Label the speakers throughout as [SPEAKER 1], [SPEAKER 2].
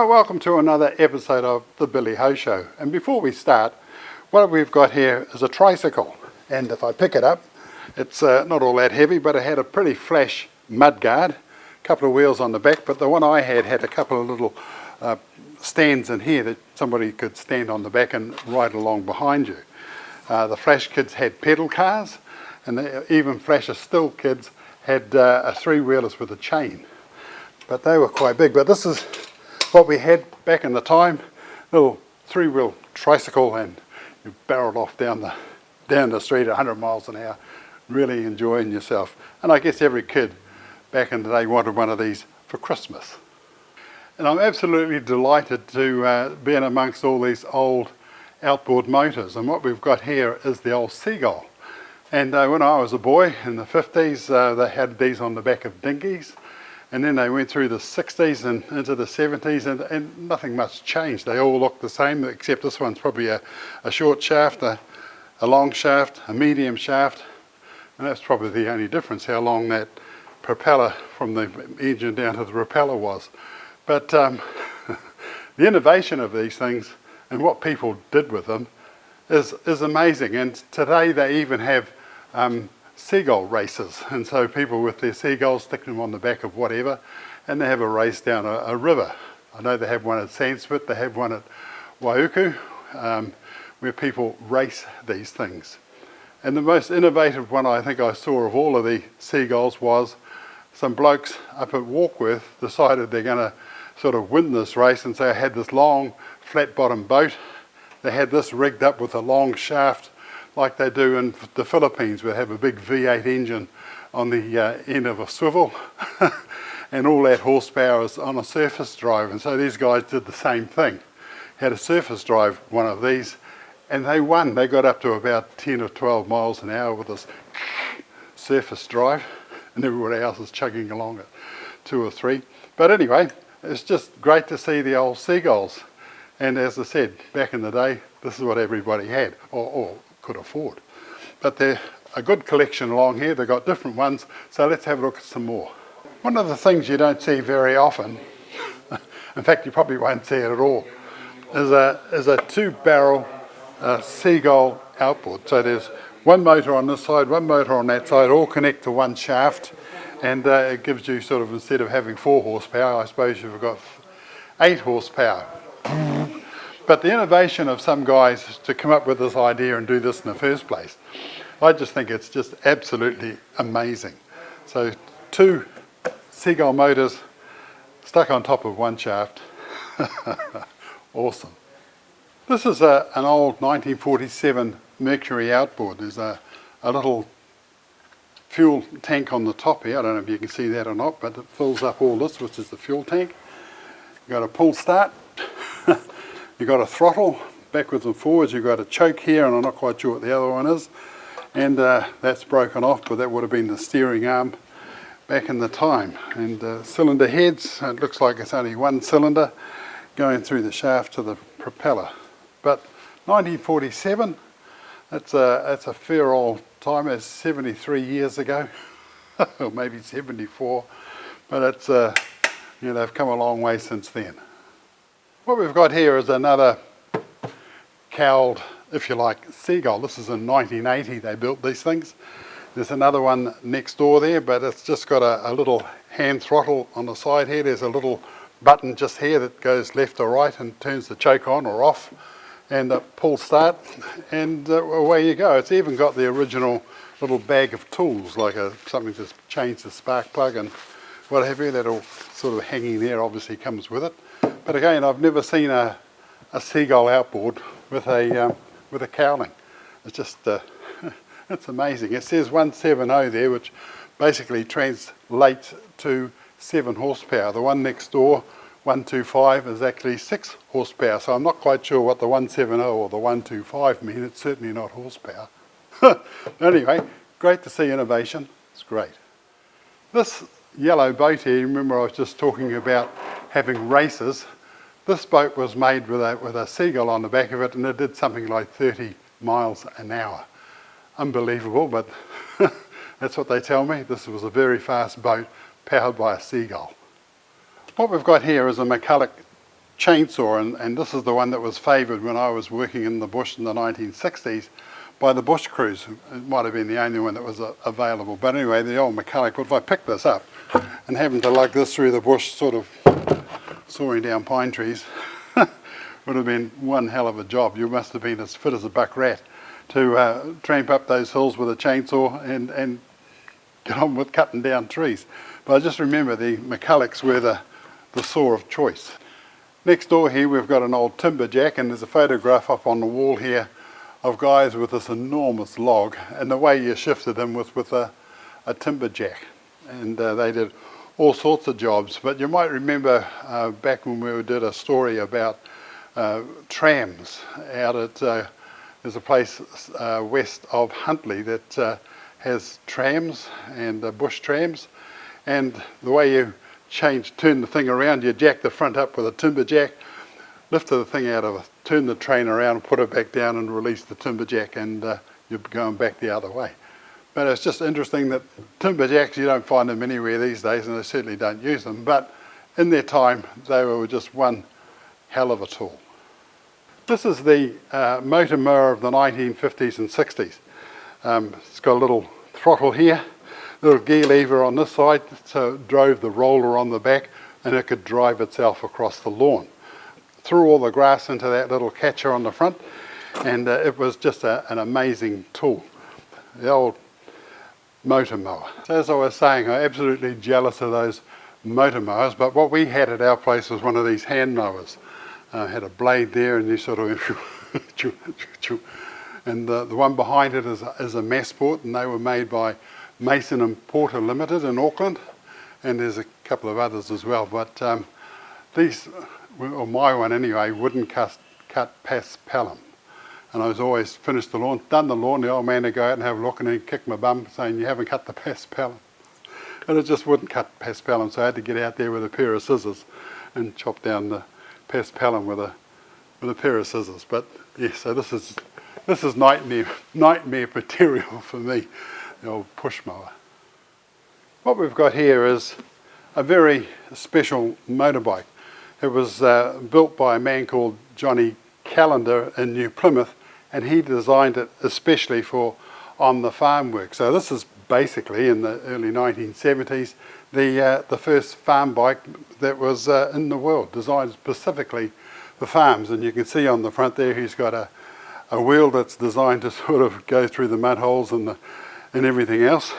[SPEAKER 1] Well, welcome to another episode of the Billy Ho Show. And before we start, what we've got here is a tricycle. And if I pick it up, it's not all that heavy, but it had a pretty flash mudguard, a couple of wheels on the back, but the one I had a couple of little stands in here that somebody could stand on the back and ride along behind you. The Flash kids had pedal cars, and the even Flasher Still kids had a three-wheelers with a chain. But they were quite big. But this is what we had back in the time, little three-wheel tricycle, and you barreled off down the street at 100 miles an hour, really enjoying yourself. And I guess every kid back in the day wanted one of these for Christmas. And I'm absolutely delighted to be in amongst all these old outboard motors. And what we've got here is the old Seagull. And when I was a boy in the 50s, they had these on the back of dinghies. And then they went through the 60s and into the 70s, and nothing much changed. They all look the same, except this one's probably a short shaft, a long shaft, a medium shaft. And that's probably the only difference, how long that propeller from the engine down to the propeller was. But the innovation of these things and what people did with them is amazing. And today they even have Seagull Races, and so people with their seagulls stick them on the back of whatever, and they have a race down a river. I know they have one at Sanspit, they have one at Waiuku, where people race these things. And the most innovative one I think I saw of all of the seagulls was some blokes up at Warkworth decided they're going to sort of win this race, and so I had this long flat bottom boat. They had this rigged up with a long shaft like they do in the Philippines, where they have a big V8 engine on the end of a swivel and all that horsepower is on a surface drive. And so these guys did the same thing, had a surface drive one of these, and they won. They got up to about 10 or 12 miles an hour with this surface drive, and everybody else is chugging along at 2 or 3. But anyway, it's just great to see the old Seagulls. And as I said, back in the day, this is what everybody had, or could afford. But they're a good collection along here. They've got different ones, so let's have a look at some more. One of the things you don't see very often, in fact you probably won't see it at all, is a 2-barrel Seagull outboard. So there's one motor on this side, one motor on that side, all connect to one shaft, and it gives you sort of, instead of having 4 horsepower, I suppose you've got 8 horsepower. But the innovation of some guys to come up with this idea and do this in the first place, I just think it's just absolutely amazing. So 2 Seagull motors stuck on top of one shaft. Awesome. This is an old 1947 Mercury Outboard. There's a little fuel tank on the top here. I don't know if you can see that or not, but it fills up all this, which is the fuel tank. You've got a pull start. You've got a throttle, backwards and forwards. You've got a choke here, and I'm not quite sure what the other one is. And that's broken off, but that would have been the steering arm back in the time. And cylinder heads, it looks like it's only one cylinder going through the shaft to the propeller. But 1947, that's a fair old time. It's 73 years ago, or maybe 74. But it's they've come a long way since then. What we've got here is another cowled, if you like, Seagull. This is in 1980 they built these things. There's another one next door there, but it's just got a little hand throttle on the side here. There's a little button just here that goes left or right and turns the choke on or off, and pull start, and away you go. It's even got the original little bag of tools, like something to change the spark plug and what have you. That all sort of hanging there obviously comes with it. But again, I've never seen a Seagull outboard with a cowling. It's just it's amazing. It says 170 there, which basically translates to 7 horsepower. The one next door, 125, is actually 6 horsepower. So I'm not quite sure what the 170 or the 125 mean. It's certainly not horsepower. Anyway, great to see innovation. It's great. This yellow boat here, remember I was just talking about having races. This boat was made with a Seagull on the back of it, and it did something like 30 miles an hour. Unbelievable, but that's what they tell me. This was a very fast boat powered by a Seagull. What we've got here is a McCulloch chainsaw, and this is the one that was favoured when I was working in the bush in the 1960s by the bush crews. It might have been the only one that was available, but anyway, the old mechanic. But if I picked this up and having to lug this through the bush, sort of sawing down pine trees, would have been one hell of a job. You must have been as fit as a buck rat to tramp up those hills with a chainsaw and get on with cutting down trees. But I just remember the McCullochs were the saw of choice. Next door here we've got an old timber jack, and there's a photograph up on the wall here of guys with this enormous log, and the way you shifted them was with a timber jack, and they did all sorts of jobs. But you might remember back when we did a story about trams out at there's a place west of Huntly that has trams and bush trams, and the way you turn the thing around, you jack the front up with a timber jack, lift the thing out of it, turn the train around, put it back down and release the timber jack, and you're going back the other way. But it's just interesting that timber jacks, you don't find them anywhere these days, and they certainly don't use them, but in their time they were just one hell of a tool. This is the motor mower of the 1950s and 60s. It's got a little throttle here, little gear lever on this side, so it drove the roller on the back, and it could drive itself across the lawn. Threw all the grass into that little catcher on the front, and it was just an amazing tool. The old motor mower. So as I was saying, I'm absolutely jealous of those motor mowers, but what we had at our place was one of these hand mowers. Had a blade there, and you sort of and the one behind it is a Massport, and they were made by Mason and Porter Limited in Auckland, and there's a couple of others as well, but these, or my one anyway, wouldn't cut past Pelham. And I was always finished the lawn, done the lawn, the old man would go out and have a look and then kick my bum saying, you haven't cut the past Pelham. And it just wouldn't cut past Pelham, so I had to get out there with a pair of scissors and chop down the past Pelham with a pair of scissors. But yeah, so this is nightmare material for me, the old push mower. What we've got here is a very special motorbike. It was built by a man called Johnny Callender in New Plymouth, and he designed it especially for on the farm work. So this is basically in the early 1970s the first farm bike that was in the world, designed specifically for farms. And you can see on the front there he's got a wheel that's designed to sort of go through the mud holes and everything else.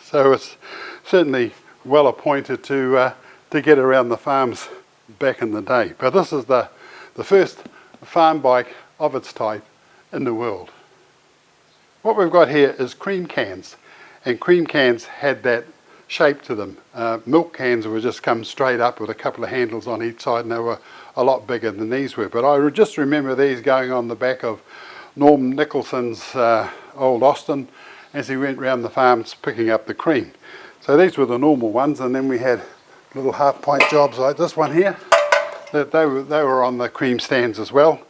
[SPEAKER 1] So it's certainly well appointed to get around the farms back in the day. But this is the first farm bike of its type in the world. What we've got here is cream cans, and cream cans had that shape to them. Milk cans would just come straight up with a couple of handles on each side, and they were a lot bigger than these were. But I just remember these going on the back of Norm Nicholson's old Austin as he went round the farms picking up the cream. So these were the normal ones, and then we had little half pint jobs like this one here. That they were on the cream stands as well,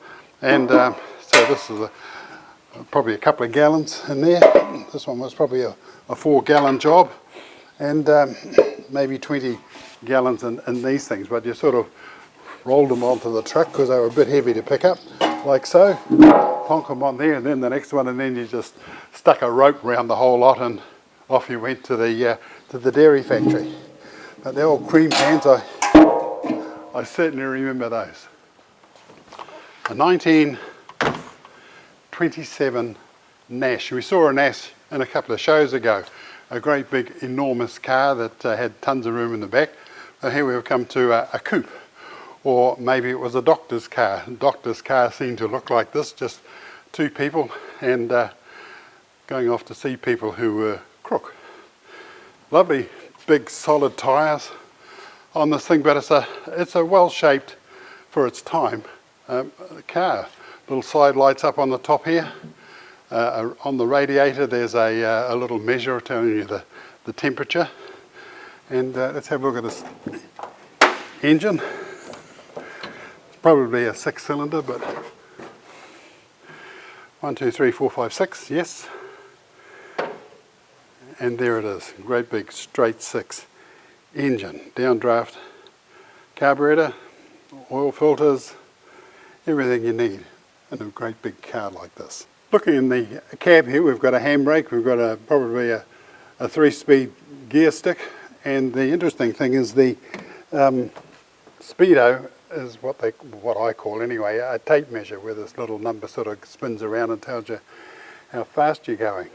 [SPEAKER 1] and so this is probably a couple of gallons in there. This one was probably a 4-gallon job, and maybe 20 gallons in these things, but you sort of rolled them onto the truck because they were a bit heavy to pick up, like so, plonk them on there, and then the next one, and then you just stuck a rope around the whole lot and off you went to the dairy factory. But the old cream cans, I certainly remember those. A 1927 Nash. We saw a Nash in a couple of shows ago. A great big enormous car that had tons of room in the back. And here we've come to a coupe. Or maybe it was a doctor's car. A doctor's car seemed to look like this, just two people and going off to see people who were crook. Lovely big solid tyres on this thing, but it's a well-shaped, for its time, car. Little side lights up on the top here. On the radiator there's a little measure telling you the temperature. And let's have a look at this engine. It's probably a 6-cylinder, but 1, 2, 3, 4, 5, 6, yes. And there it is, great big straight 6 engine, downdraft carburetor, oil filters, everything you need in a great big car like this. Looking in the cab here, we've got a handbrake, we've got probably a 3-speed gear stick, and the interesting thing is the speedo is what I call anyway a tape measure, where this little number sort of spins around and tells you how fast you're going.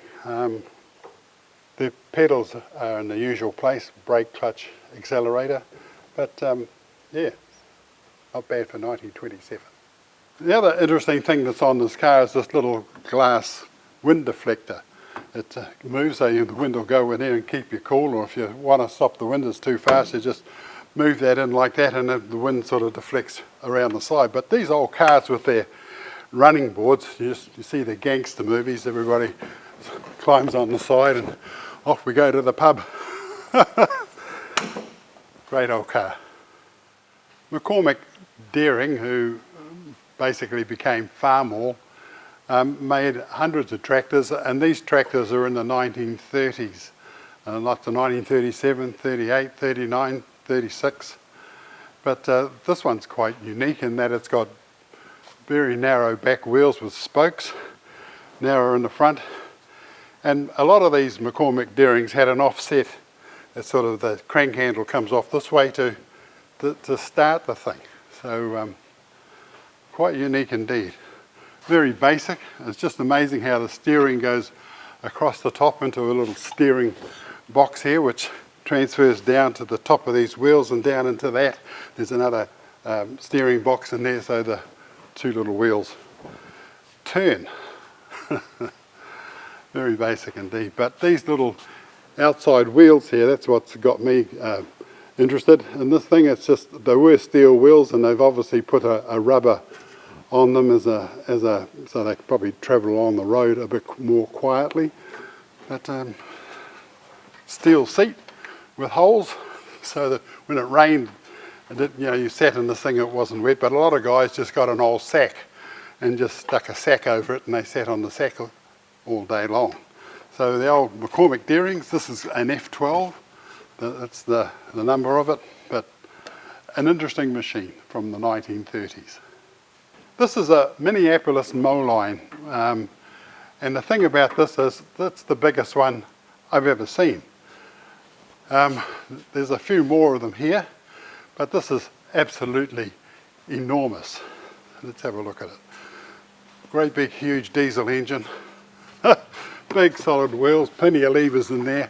[SPEAKER 1] The pedals are in the usual place, brake, clutch, accelerator, but yeah, not bad for 1927. The other interesting thing that's on this car is this little glass wind deflector. It moves so the wind will go in there and keep you cool, or if you want to stop the windows too fast, you just move that in like that and the wind sort of deflects around the side. But these old cars with their running boards, you see the gangster movies, everybody climbs on the side and off we go to the pub. Great old car. McCormick Deering, who basically became Farmall, made hundreds of tractors, and these tractors are in the 1930s, lots of 1937, 38, 39, 36. But this one's quite unique in that it's got very narrow back wheels with spokes, narrow in the front, and a lot of these McCormick Deerings had an offset. It's sort of the crank handle comes off this way to start the thing. So quite unique indeed. Very basic. It's just amazing how the steering goes across the top into a little steering box here, which transfers down to the top of these wheels, and down into that there's another steering box in there, so the two little wheels turn. Very basic indeed. But these little outside wheels here, that's what's got me interested in this thing. It's just, they were steel wheels, and they've obviously put a rubber on them so they could probably travel along the road a bit more quietly. But steel seat with holes, so that when it rained, you sat in this thing, it wasn't wet. But a lot of guys just got an old sack and just stuck a sack over it, and they sat on the sack all day long. So the old McCormick Deerings, this is an F12, that's the number of it, but an interesting machine from the 1930s. This is a Minneapolis Moline, and the thing about this is that's the biggest one I've ever seen. There's a few more of them here, but this is absolutely enormous. Let's have a look at it. Great big huge diesel engine, big solid wheels, plenty of levers in there.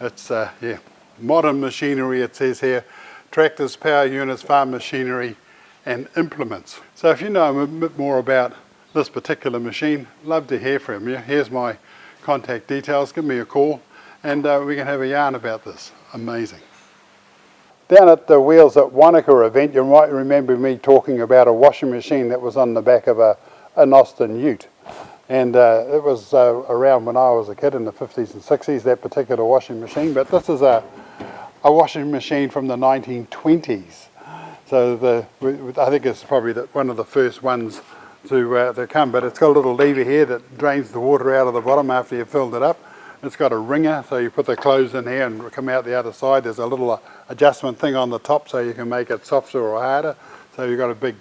[SPEAKER 1] It's yeah, modern machinery it says here, tractors, power units, farm machinery and implements. So if you know a bit more about this particular machine, love to hear from you. Here's my contact details, give me a call and we can have a yarn about this. Amazing. Down at the Wheels at Wanaka event, you might remember me talking about a washing machine that was on the back of an Austin Ute. And it was around when I was a kid in the 50s and 60s, that particular washing machine. But this is a washing machine from the 1920s. So I think it's probably one of the first ones to come. But it's got a little lever here that drains the water out of the bottom after you've filled it up. It's got a wringer, so you put the clothes in here and come out the other side. There's a little adjustment thing on the top so you can make it softer or harder. So you've got a big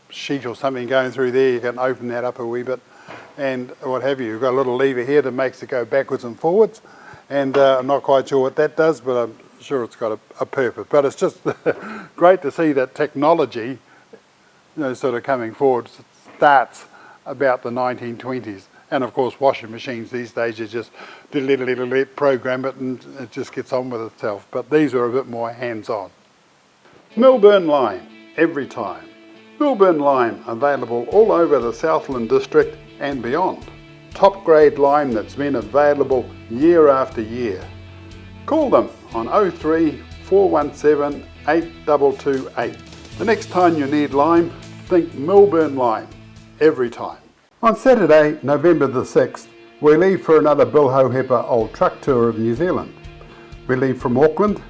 [SPEAKER 1] sheet or something going through there, you can open that up a wee bit and what have you. You've got a little lever here that makes it go backwards and forwards, and I'm not quite sure what that does, but I'm sure it's got a purpose. But it's just great to see that technology, sort of coming forward. It starts about the 1920s. And of course washing machines these days, you just program it and it just gets on with itself. But these are a bit more hands-on. Millburn Lime, every time. Millburn Lime, available all over the Southland District and beyond. Top grade lime that's been available year after year. Call them on 03 417 8228. The next time you need lime, think Millburn Lime, every time. On Saturday, November the 6th, we leave for another Bill Hohepa Old Truck Tour of New Zealand. We leave from Auckland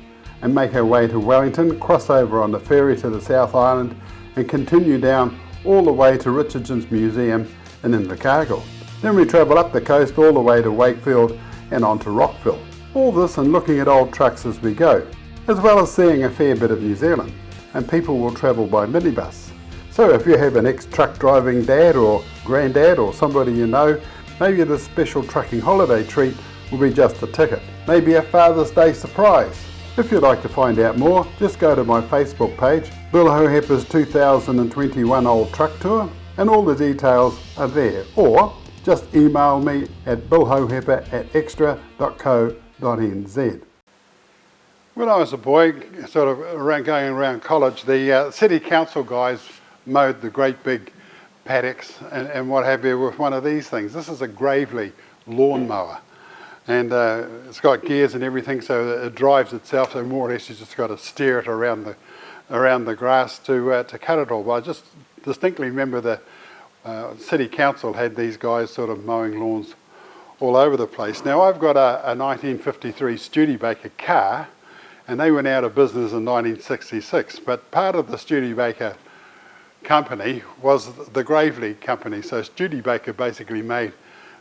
[SPEAKER 1] and make our way to Wellington, cross over on the ferry to the South Island and continue down all the way to Richardson's Museum in Invercargill. Then we travel up the coast all the way to Wakefield and on to Rockville. All this and looking at old trucks as we go, as well as seeing a fair bit of New Zealand. and people will travel by minibus. So if you have an ex-truck driving dad or granddad or somebody you know, maybe the special trucking holiday treat will be just a ticket. Maybe a Father's Day surprise. If you'd like to find out more, just go to my Facebook page, Bill Hohepper's 2021 Old Truck Tour, and all the details are there. Or just email me at billhohepper@extra.co.nz. When I was a boy, sort of going around college, the city council guys mowed the great big paddocks and what have you with one of these things. This is a Gravely lawnmower, and it's got gears and everything, so it drives itself. So more or less, you just got to steer it around the grass to cut it all. But I just distinctly remember the city council had these guys sort of mowing lawns all over the place. Now I've got a 1953 Studebaker car, and they went out of business in 1966. But part of the Studebaker company was the Gravely company. So Studebaker basically made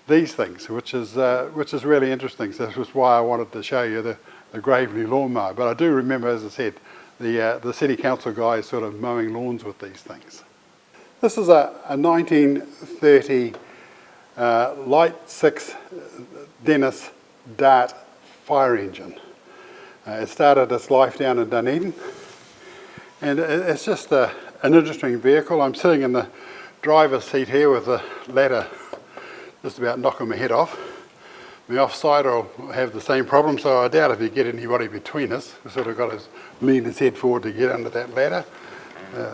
[SPEAKER 1] these things, which is really interesting. So this was why I wanted to show you the Gravely lawnmower. But I do remember, as I said, the city council guys sort of mowing lawns with these things. This is a 1930 Light 6 Dennis Dart fire engine. It started its life down in Dunedin, and it's just an interesting vehicle. I'm sitting in the driver's seat here with the ladder just about knocking my head off. The offside will have the same problem, so I doubt if you get anybody between us. We've sort of got to lean his head forward to get under that ladder.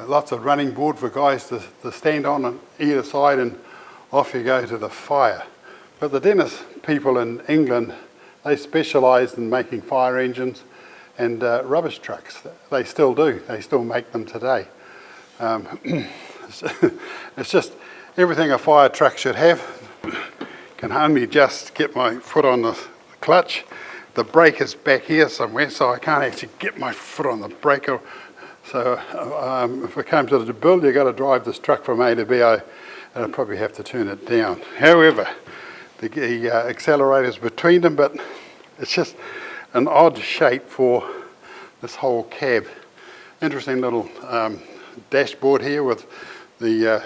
[SPEAKER 1] Lots of running board for guys to stand on either side, and off you go to the fire. But the Dennis people in England, they specialised in making fire engines and rubbish trucks. They still do. They still make them today. It's just everything a fire truck should have. Can only just get my foot on the clutch. The brake is back here somewhere, so I can't actually get my foot on the brake. So if it comes to the build, you've got to drive this truck from A to B. I'll probably have to turn it down. However, the accelerator's between them, but it's just an odd shape for this whole cab. Interesting little dashboard here with the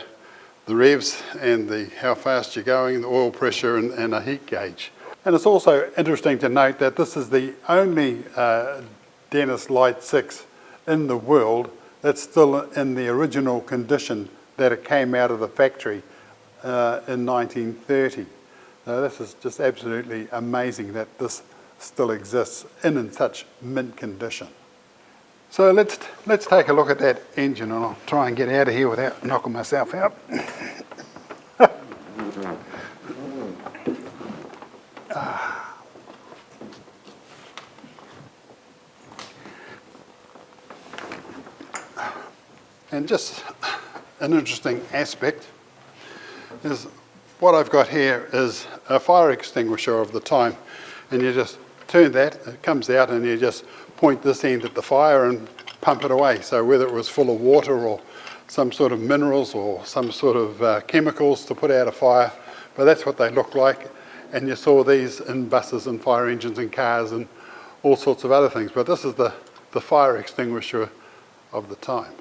[SPEAKER 1] revs and how fast you're going, the oil pressure and a heat gauge. And it's also interesting to note that this is the only Dennis Light 6 in the world that's still in the original condition that it came out of the factory in 1930. This is just absolutely amazing that this still exists in such mint condition. So let's take a look at that engine, and I'll try and get out of here without knocking myself out. And just an interesting aspect is what I've got here is a fire extinguisher of the time, and you just turn that, it comes out, and you just point this end at the fire and pump it away. So whether it was full of water or some sort of minerals or some sort of chemicals to put out a fire, but that's what they look like. And you saw these in buses and fire engines and cars and all sorts of other things, but this is the fire extinguisher of the time.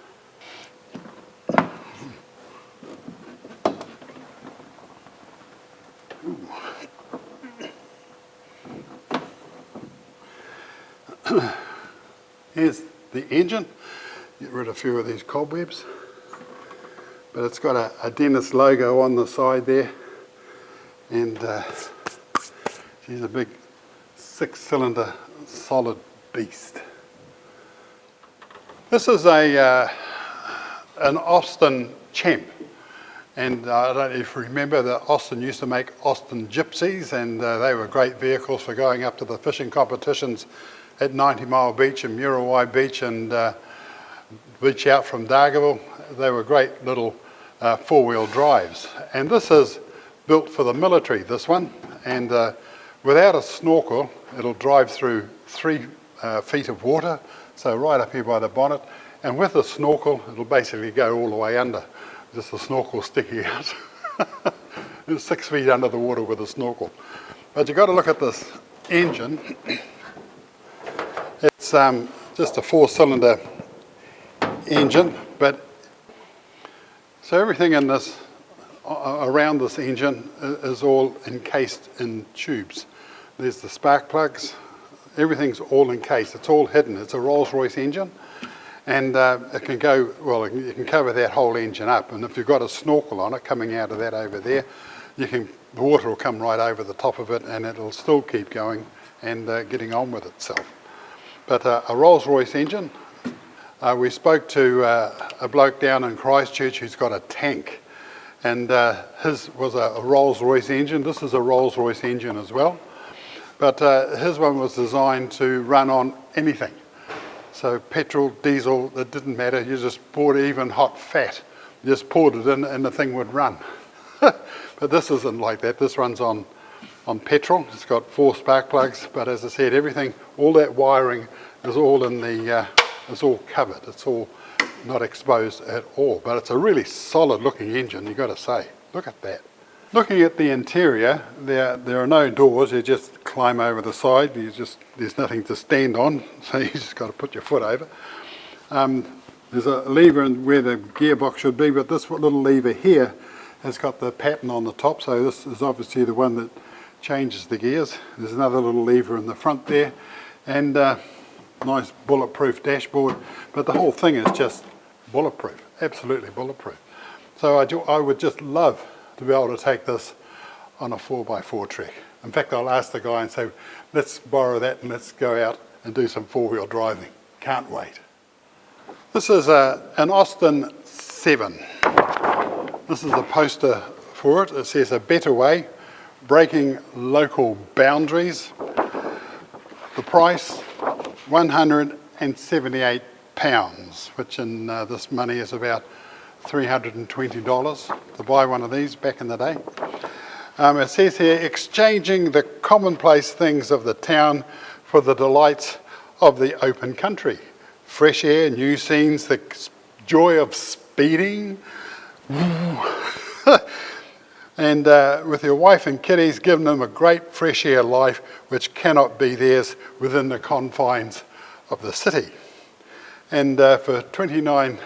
[SPEAKER 1] Here's the engine. Get rid of a few of these cobwebs. But it's got a Dennis logo on the side there. And she's a big 6-cylinder solid beast. This is an Austin Champ. And I don't know if you remember that Austin used to make Austin Gypsies, and they were great vehicles for going up to the fishing competitions at 90 Mile Beach and Muriwai Beach and beach out from Dargaville. They were great little four-wheel drives. And this is built for the military, this one. And without a snorkel, it'll drive through 3 feet of water, so right up here by the bonnet. And with a snorkel, it'll basically go all the way under. Just the snorkel sticking out. It's 6 feet under the water with a snorkel. But you've got to look at this engine. It's just a 4-cylinder engine, but so everything in this, around this engine is all encased in tubes. There's the spark plugs, everything's all encased, it's all hidden. It's a Rolls-Royce engine, and it can go, well, you can cover that whole engine up, and if you've got a snorkel on it coming out of that over there, the water will come right over the top of it and it'll still keep going and getting on with itself. But a Rolls-Royce engine, we spoke to a bloke down in Christchurch who's got a tank, and his was a Rolls-Royce engine. This is a Rolls-Royce engine as well, but his one was designed to run on anything. So petrol, diesel, it didn't matter. You just poured even hot fat, you just poured it in and the thing would run. But this isn't like that. This runs on petrol. It's got 4 spark plugs, but as I said, everything, all that wiring is all in the, it's all covered. It's all not exposed at all. But it's a really solid looking engine, you've got to say. Look at that. Looking at the interior, there are no doors. You just climb over the side. There's nothing to stand on, so you just got to put your foot over. There's a lever where the gearbox should be, but this little lever here has got the pattern on the top, so this is obviously the one that changes the gears. There's another little lever in the front there, and nice bulletproof dashboard, but the whole thing is just bulletproof, absolutely bulletproof. So I would just love to be able to take this on a 4x4 trek. In fact, I'll ask the guy and say, let's borrow that and let's go out and do some 4-wheel driving. Can't wait. This is an Austin 7. This is a poster for it. It says a better way, breaking local boundaries. The price, £178, which in this money is about $320 to buy one of these back in the day. It says here, exchanging the commonplace things of the town for the delights of the open country. Fresh air, new scenes, the joy of speeding. And with your wife and kiddies, giving them a great fresh air life which cannot be theirs within the confines of the city. And for 29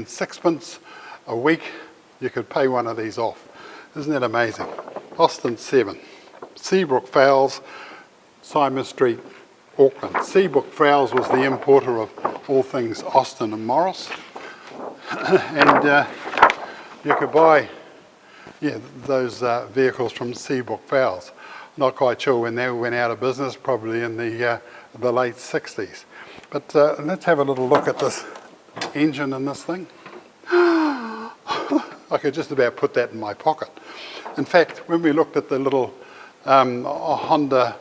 [SPEAKER 1] 6 a week, you could pay one of these off. Isn't that amazing? Austin 7, Seabrook Fowles, Simon Street, Auckland. Seabrook Fowles was the importer of all things Austin and Morris. And you could buy those vehicles from Seabrook Fowles. Not quite sure when they went out of business, probably in the late 60s. But let's have a little look at this engine in this thing. I could just about put that in my pocket. In fact, when we looked at the little Honda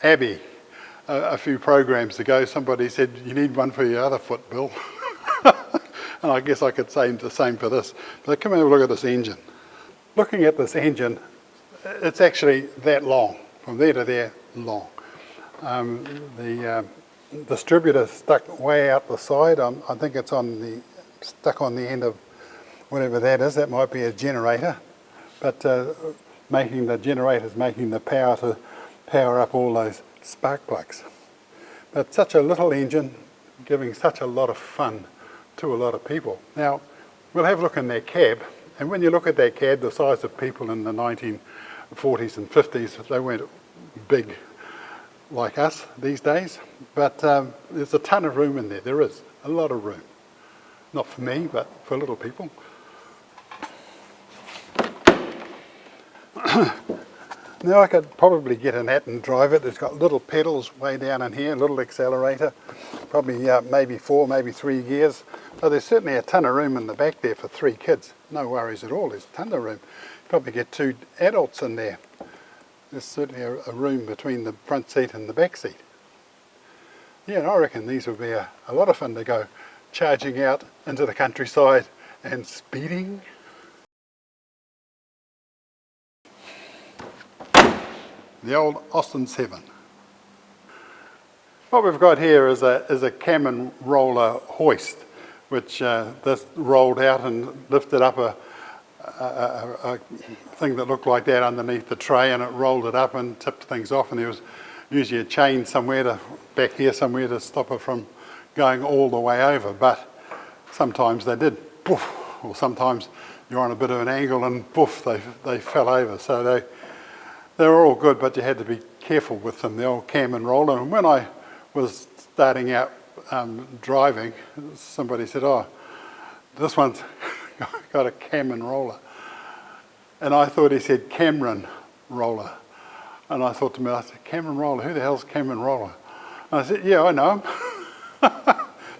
[SPEAKER 1] Abbey a few programs ago, somebody said, you need one for your other foot, Bill. And I guess I could say the same for this. But come and have a look at this engine. Looking at this engine, it's actually that long, from there to there, long. The distributor stuck way out the side. I think it's stuck on the end of whatever that is. That might be a generator. But making the power to power up all those spark plugs. But such a little engine, giving such a lot of fun to a lot of people. Now, we'll have a look in their cab, and when you look at their cab, the size of people in the 1940s and 50s, they weren't big like us these days, but there's a ton of room in there. There is a lot of room. Not for me, but for little people. Now I could probably get in that and drive it. It's got little pedals way down in here, a little accelerator, probably maybe 4, maybe 3 gears. So there's certainly a ton of room in the back there for 3 kids. No worries at all, there's a ton of room. Probably get 2 adults in there. There's certainly a room between the front seat and the back seat. Yeah, and I reckon these would be a lot of fun to go charging out into the countryside and speeding. The old Austin 7. What we've got here is a cam and roller hoist, which this rolled out and lifted up a thing that looked like that underneath the tray, and it rolled it up and tipped things off, and there was usually a chain somewhere back here somewhere to stop it from going all the way over. But sometimes they did poof, or sometimes you're on a bit of an angle and poof, they fell over. So they were all good, but you had to be careful with them, the old cam and roller. And when I was starting out driving, somebody said, oh, this one's got a cam and roller. And I thought he said Cameron roller. And I thought to myself, Cameron roller, who the hell's Cameron roller? And I said, yeah, I know him.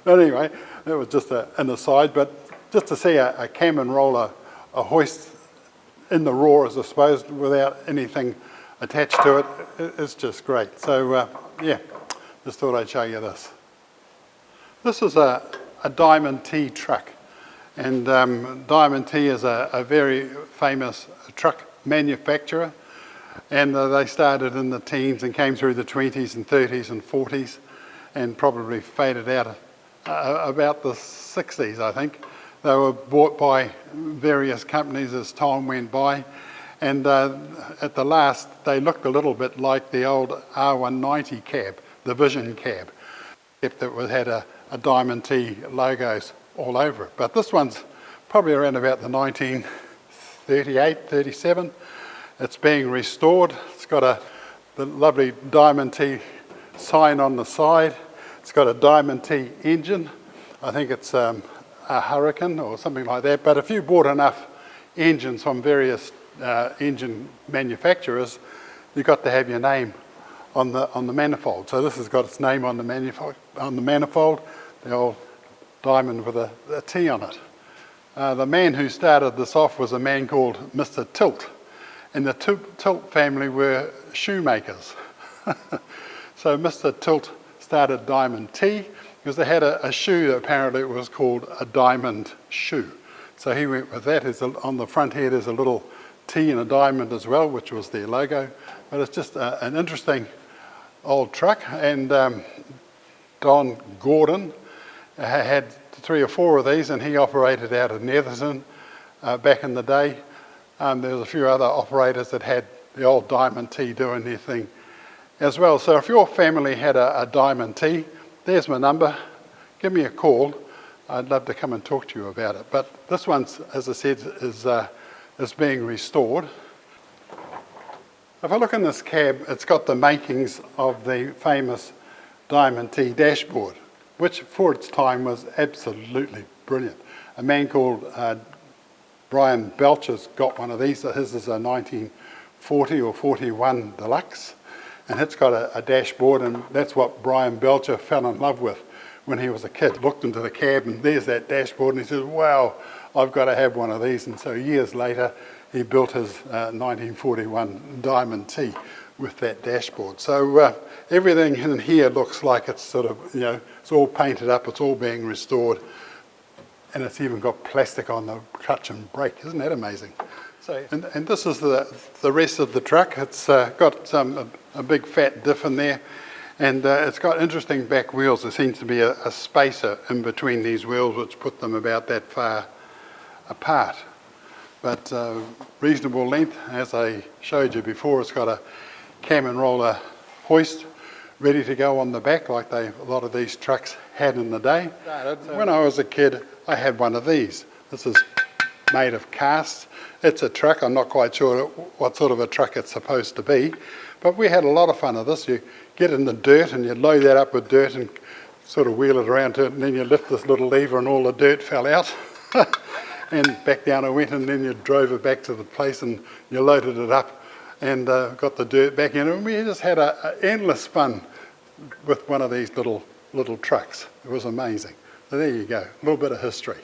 [SPEAKER 1] But anyway, that was just an aside. But just to see a cam and roller, a hoist in the raw, as I suppose, without anything attached to it, it's just great. So yeah, just thought I'd show you this. This is a Diamond T truck. And Diamond T is a very famous truck manufacturer. And they started in the teens and came through the 20s and 30s and 40s and probably faded out about the 60s, I think. They were bought by various companies as time went by. And at the last, they looked a little bit like the old R190 cab, the Vision cab, except it had a Diamond T logos all over it. But this one's probably around about the 1938, 37. It's being restored. It's got the lovely Diamond T sign on the side. It's got a Diamond T engine. I think it's a Hurricane or something like that. But if you bought enough engines from various engine manufacturers, you've got to have your name on the manifold. So this has got its name on the manifold, the old diamond with a T on it. The man who started this off was a man called Mr. Tilt. And the Tilt family were shoemakers. So Mr. Tilt started Diamond T because they had a shoe that apparently was called a diamond shoe. So he went with that. On the front here there's a little T and a diamond as well, which was their logo. But it's just an interesting old truck. And Don Gordon had 3 or 4 of these, and he operated out of Netherton back in the day. There was a few other operators that had the old Diamond T doing their thing as well. So if your family had a Diamond T, there's my number. Give me a call. I'd love to come and talk to you about it. But this one's, as I said, is being restored. If I look in this cab, it's got the makings of the famous Diamond T dashboard, which for its time was absolutely brilliant. A man called Brian Belcher's got one of these. His is a 1940 or 41 Deluxe, and it's got a dashboard, and that's what Brian Belcher fell in love with when he was a kid. Looked into the cab and there's that dashboard, and he says, wow, I've got to have one of these. And so years later he built his 1941 Diamond T with that dashboard. So everything in here looks like it's sort of, it's all painted up, it's all being restored. And it's even got plastic on the clutch and brake. Isn't that amazing? So, and this is the rest of the truck. It's got a big fat diff in there, and it's got interesting back wheels. There seems to be a spacer in between these wheels, which put them about that far apart. But reasonable length, as I showed you before. It's got a cam and roller hoist ready to go on the back, like a lot of these trucks had in the day. When I was a kid, I had one of these. This is made of cast. It's a truck. I'm not quite sure what sort of a truck it's supposed to be, but we had a lot of fun with this. You get in the dirt and you load that up with dirt and sort of wheel it around to it, and then you lift this little lever and all the dirt fell out. And back down it went, and then you drove it back to the place and you loaded it up and got the dirt back in. And we just had endless fun with one of these little trucks. It was amazing. So there you go, a little bit of history.